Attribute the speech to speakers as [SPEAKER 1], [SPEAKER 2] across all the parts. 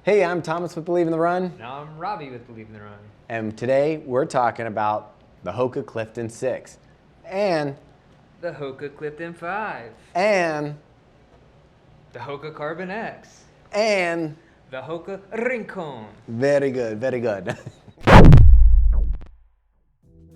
[SPEAKER 1] Hey, I'm Thomas with Believe in the Run.
[SPEAKER 2] Now I'm Robbie with Believe in the Run.
[SPEAKER 1] And today we're talking about the HOKA Clifton 6 and
[SPEAKER 2] The HOKA Clifton 5.
[SPEAKER 1] and
[SPEAKER 2] The HOKA Carbon X.
[SPEAKER 1] and
[SPEAKER 2] The HOKA Rincon.
[SPEAKER 1] very good, very good.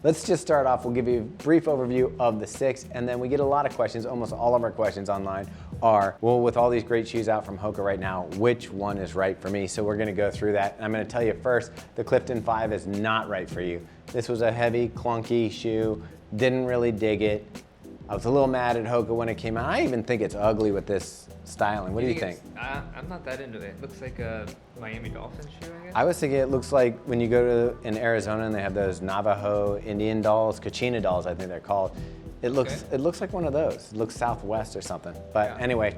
[SPEAKER 1] Let's just start off. We'll give you a brief overview of the 6, and then we get a lot of questions. Almost all of our questions online are, well, with all these great shoes out from HOKA right now, which one is right for me? So we're gonna go through that. And I'm gonna tell you first, the Clifton 5 is not right for you. This was a heavy, clunky shoe, didn't really dig it. I was a little mad at HOKA when it came out. I even think it's ugly with this styling. What do you think?
[SPEAKER 2] I'm not that into it. It looks like a Miami Dolphins shoe, I guess.
[SPEAKER 1] I was thinking it looks like when you go to in Arizona and they have those Navajo Indian dolls, Kachina dolls, I think they're called. It looks like one of those. It looks Southwest or something. But anyway,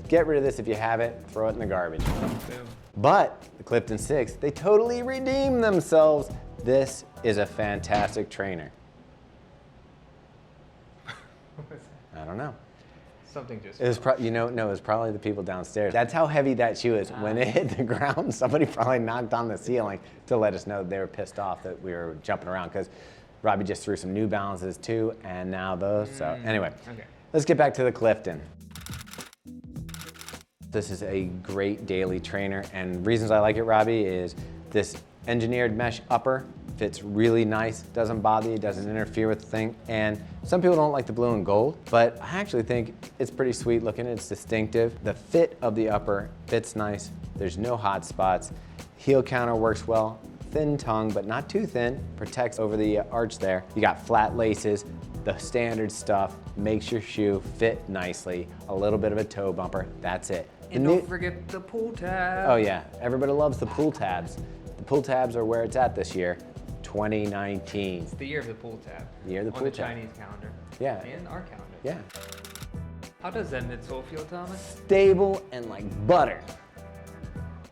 [SPEAKER 1] get rid of this if you have it. Throw it in the garbage.
[SPEAKER 2] Boom.
[SPEAKER 1] But the Clifton 6, they totally redeemed themselves. This is a fantastic trainer. I don't know.
[SPEAKER 2] Something just.
[SPEAKER 1] It was it was probably the people downstairs. That's how heavy that shoe is. When it hit the ground, somebody probably knocked on the ceiling to let us know they were pissed off that we were jumping around, because Robbie just threw some New Balances too, and now those. So anyway, let's get back to the Clifton. This is a great daily trainer, and reasons I like it, Robbie, is this engineered mesh upper fits really nice, doesn't bother you, doesn't interfere with the thing. And some people don't like the blue and gold, but I actually think it's pretty sweet looking. It's distinctive. The fit of the upper fits nice. There's no hot spots. Heel counter works well. Thin tongue, but not too thin. Protects over the arch there. You got flat laces. The standard stuff makes your shoe fit nicely. A little bit of a toe bumper. That's it.
[SPEAKER 2] And don't forget the pull tab.
[SPEAKER 1] Oh yeah, everybody loves the pull tabs. The pull tabs are where it's at this year, 2019.
[SPEAKER 2] It's the year of the pull tab.
[SPEAKER 1] The year of the pull tab.
[SPEAKER 2] On the Chinese calendar.
[SPEAKER 1] Yeah.
[SPEAKER 2] And our calendar.
[SPEAKER 1] Yeah.
[SPEAKER 2] How does that midsole feel, Thomas?
[SPEAKER 1] Stable and like butter.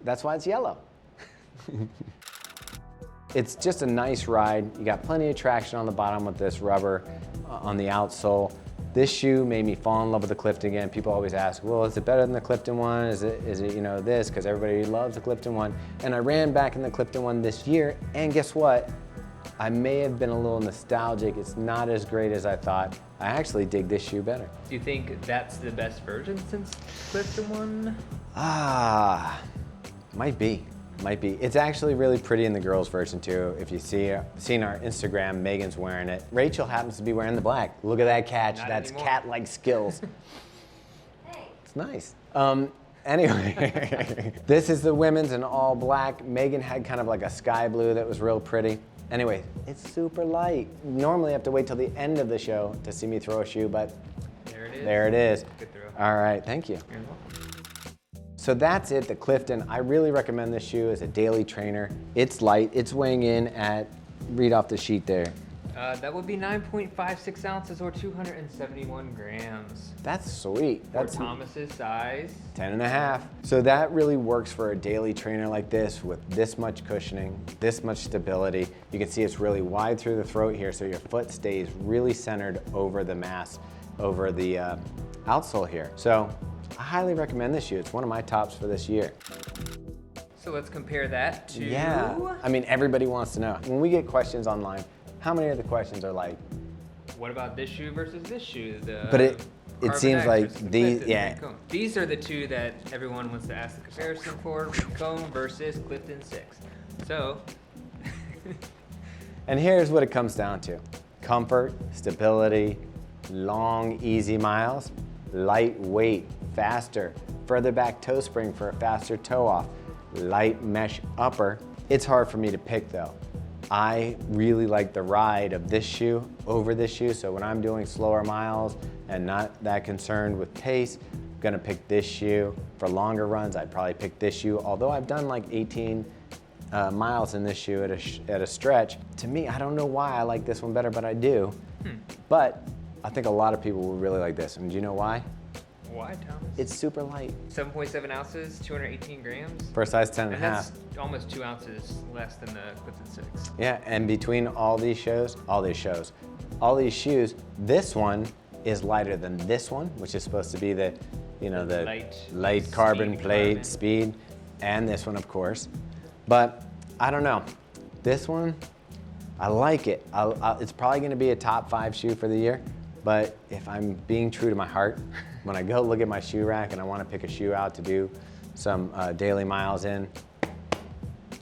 [SPEAKER 1] That's why it's yellow. It's just a nice ride. You got plenty of traction on the bottom with this rubber on the outsole. This shoe made me fall in love with the Clifton again. People always ask, well, is it better than the Clifton one? Is it this? Because everybody loves the Clifton one. And I ran back in the Clifton one this year, and guess what? I may have been a little nostalgic. It's not as great as I thought. I actually dig this shoe better.
[SPEAKER 2] Do you think that's the best version since Clifton one?
[SPEAKER 1] Might be. It's actually really pretty in the girls' version too. If you seen our Instagram, Megan's wearing it. Rachel happens to be wearing the black. Look at that catch. That's cat-like skills. It's nice. Anyway, this is the women's in all black. Megan had kind of like a sky blue that was real pretty. Anyway, it's super light. Normally I have to wait till the end of the show to see me throw a shoe, but there it is.
[SPEAKER 2] Good throw.
[SPEAKER 1] All right, thank you.
[SPEAKER 2] You're welcome.
[SPEAKER 1] So that's it, the Clifton. I really recommend this shoe as a daily trainer. It's light, it's weighing in at, read off the sheet there.
[SPEAKER 2] That would be 9.56 ounces or 271 grams.
[SPEAKER 1] That's sweet. That's
[SPEAKER 2] for Thomas's size.
[SPEAKER 1] 10.5. So that really works for a daily trainer like this with this much cushioning, this much stability. You can see it's really wide through the throat here, so your foot stays really centered over the mass, over the outsole here. So I highly recommend this shoe. It's one of my tops for this year.
[SPEAKER 2] So let's compare that to...
[SPEAKER 1] Yeah, I mean, everybody wants to know. When we get questions online, how many of the questions are like,
[SPEAKER 2] what about this shoe versus this shoe?
[SPEAKER 1] But it seems like these,
[SPEAKER 2] These are the two that everyone wants to ask the comparison for, Rincon versus Clifton 6. So...
[SPEAKER 1] And here's what it comes down to. Comfort, stability, long, easy miles, lightweight, faster, further back toe spring for a faster toe off, light mesh upper. It's hard for me to pick though. I really like the ride of this shoe over this shoe, so when I'm doing slower miles and not that concerned with pace, I'm gonna pick this shoe. For longer runs, I'd probably pick this shoe, although I've done like 18 miles in this shoe at a stretch. To me, I don't know why I like this one better, but I do. But I think a lot of people will really like this, and do you know why?
[SPEAKER 2] Why, Thomas?
[SPEAKER 1] It's super light.
[SPEAKER 2] 7.7 ounces, 218 grams.
[SPEAKER 1] For a size 10.5.
[SPEAKER 2] And that's almost 2 ounces less than the Clifton 6.
[SPEAKER 1] Yeah, and between all these shoes, this one is lighter than this one, which is supposed to be the, the light carbon plate speed. and this one, of course. But I don't know. This one, I like it. It's probably going to be a top 5 shoe for the year. But if I'm being true to my heart, when I go look at my shoe rack and I want to pick a shoe out to do some daily miles in, I'm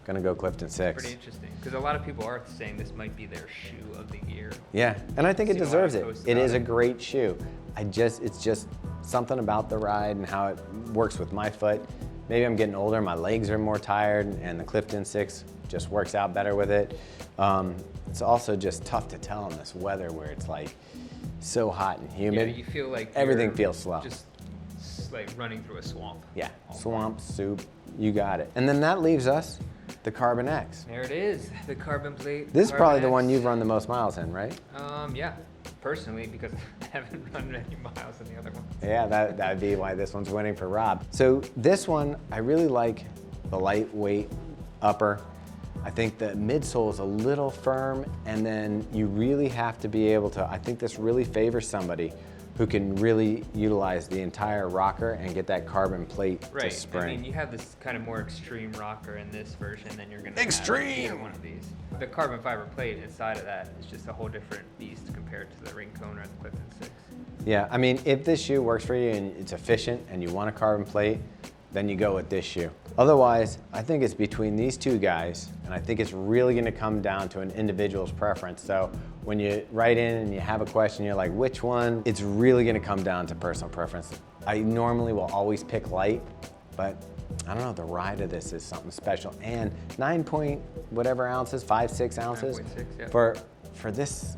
[SPEAKER 1] gonna go Clifton 6.
[SPEAKER 2] Pretty interesting, because a lot of people are saying this might be their shoe of the year.
[SPEAKER 1] Yeah, and I think it deserves it. It is
[SPEAKER 2] it.
[SPEAKER 1] a great shoe. It's just something about the ride and how it works with my foot. Maybe I'm getting older, my legs are more tired, and the Clifton 6 just works out better with it. It's also just tough to tell in this weather where it's like so hot and humid.
[SPEAKER 2] Yeah, you feel like
[SPEAKER 1] everything
[SPEAKER 2] you're
[SPEAKER 1] feels slow.
[SPEAKER 2] Just like running through a swamp.
[SPEAKER 1] Yeah, swamp, soup, you got it. And then that leaves us the Carbon X.
[SPEAKER 2] There it is, the carbon plate.
[SPEAKER 1] This is probably the
[SPEAKER 2] X.
[SPEAKER 1] one you've run the most miles in, right?
[SPEAKER 2] Yeah, personally, because I haven't run many miles in the other ones.
[SPEAKER 1] Yeah, that'd be why this one's winning for Rob. So this one, I really like the lightweight upper. I think the midsole is a little firm, and then you really have to be able to, I think this really favors somebody who can really utilize the entire rocker and get that carbon plate to spring.
[SPEAKER 2] I mean, you have this kind of more extreme rocker in this version than you're gonna
[SPEAKER 1] Extreme!
[SPEAKER 2] have one of these. The carbon fiber plate inside of that is just a whole different beast compared to the ring cone or the Clifton 6.
[SPEAKER 1] Yeah, I mean, if this shoe works for you and it's efficient and you want a carbon plate, then you go with this shoe. Otherwise, I think it's between these two guys, and I think it's really gonna come down to an individual's preference. So when you write in and you have a question, you're like, which one? It's really gonna come down to personal preference. I normally will always pick light, but I don't know, the ride of this is something special. And 9 point whatever ounces, 5-6 ounces,
[SPEAKER 2] 9.6, yeah.
[SPEAKER 1] for this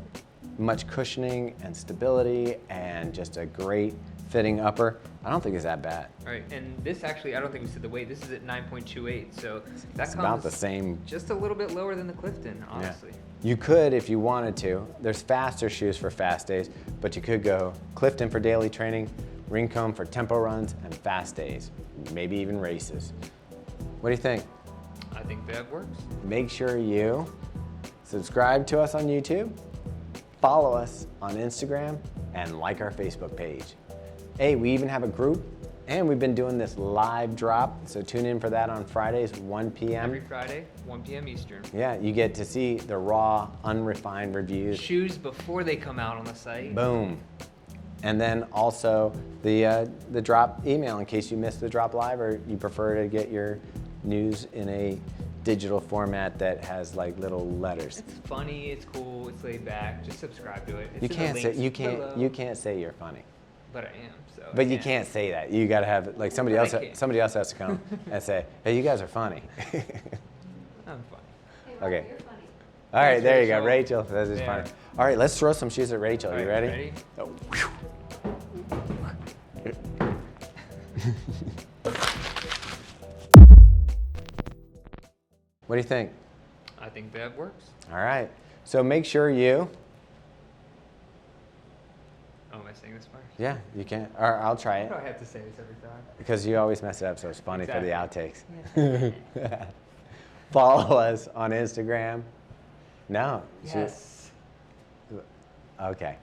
[SPEAKER 1] much cushioning and stability and just a great fitting upper, I don't think it's that bad.
[SPEAKER 2] All right, and this actually, I don't think we said the weight. This is at 9.28, so that
[SPEAKER 1] It's
[SPEAKER 2] comes
[SPEAKER 1] about the same.
[SPEAKER 2] just a little bit lower than the Clifton, honestly.
[SPEAKER 1] Yeah. You could, if you wanted to. There's faster shoes for fast days, but you could go Clifton for daily training, Rincon for tempo runs and fast days, maybe even races. What do you think?
[SPEAKER 2] I think that works.
[SPEAKER 1] Make sure you subscribe to us on YouTube, follow us on Instagram, and like our Facebook page. Hey, we even have a group, and we've been doing this live drop, so tune in for that on Fridays, 1 p.m.
[SPEAKER 2] Every Friday, 1 p.m. Eastern.
[SPEAKER 1] Yeah, you get to see the raw, unrefined reviews.
[SPEAKER 2] Shoes before they come out on the site.
[SPEAKER 1] Boom. And then also the drop email in case you missed the drop live or you prefer to get your news in a digital format that has like little letters.
[SPEAKER 2] It's funny, it's cool, it's laid back. Just subscribe to it. It's
[SPEAKER 1] You
[SPEAKER 2] in the
[SPEAKER 1] can't say
[SPEAKER 2] links below.
[SPEAKER 1] you can't say you're funny.
[SPEAKER 2] But I am, so.
[SPEAKER 1] But you can't say that. You gotta have like somebody
[SPEAKER 2] But
[SPEAKER 1] else.
[SPEAKER 2] I can.
[SPEAKER 1] Somebody else has to come and say, "Hey, you guys are funny."
[SPEAKER 2] I'm funny.
[SPEAKER 3] Hey, Rob,
[SPEAKER 1] Okay.
[SPEAKER 3] you're funny.
[SPEAKER 1] All right,
[SPEAKER 2] Thanks,
[SPEAKER 1] there you go.
[SPEAKER 2] Rachel.
[SPEAKER 1] Rachel says it's
[SPEAKER 2] Yeah.
[SPEAKER 1] funny. All right, let's throw some shoes at Rachel.
[SPEAKER 2] All
[SPEAKER 1] You
[SPEAKER 2] right,
[SPEAKER 1] ready? Oh, whew. What do you think?
[SPEAKER 2] I think that works.
[SPEAKER 1] All right. So make sure you.
[SPEAKER 2] Oh, am I saying this part?
[SPEAKER 1] Yeah, you can. Or I'll try
[SPEAKER 2] Why
[SPEAKER 1] it
[SPEAKER 2] do I have to say this every time?
[SPEAKER 1] because you always mess it up. So it's funny for the outtakes.
[SPEAKER 2] Exactly.
[SPEAKER 1] Follow us on Instagram. No.
[SPEAKER 2] Yes.
[SPEAKER 1] Okay.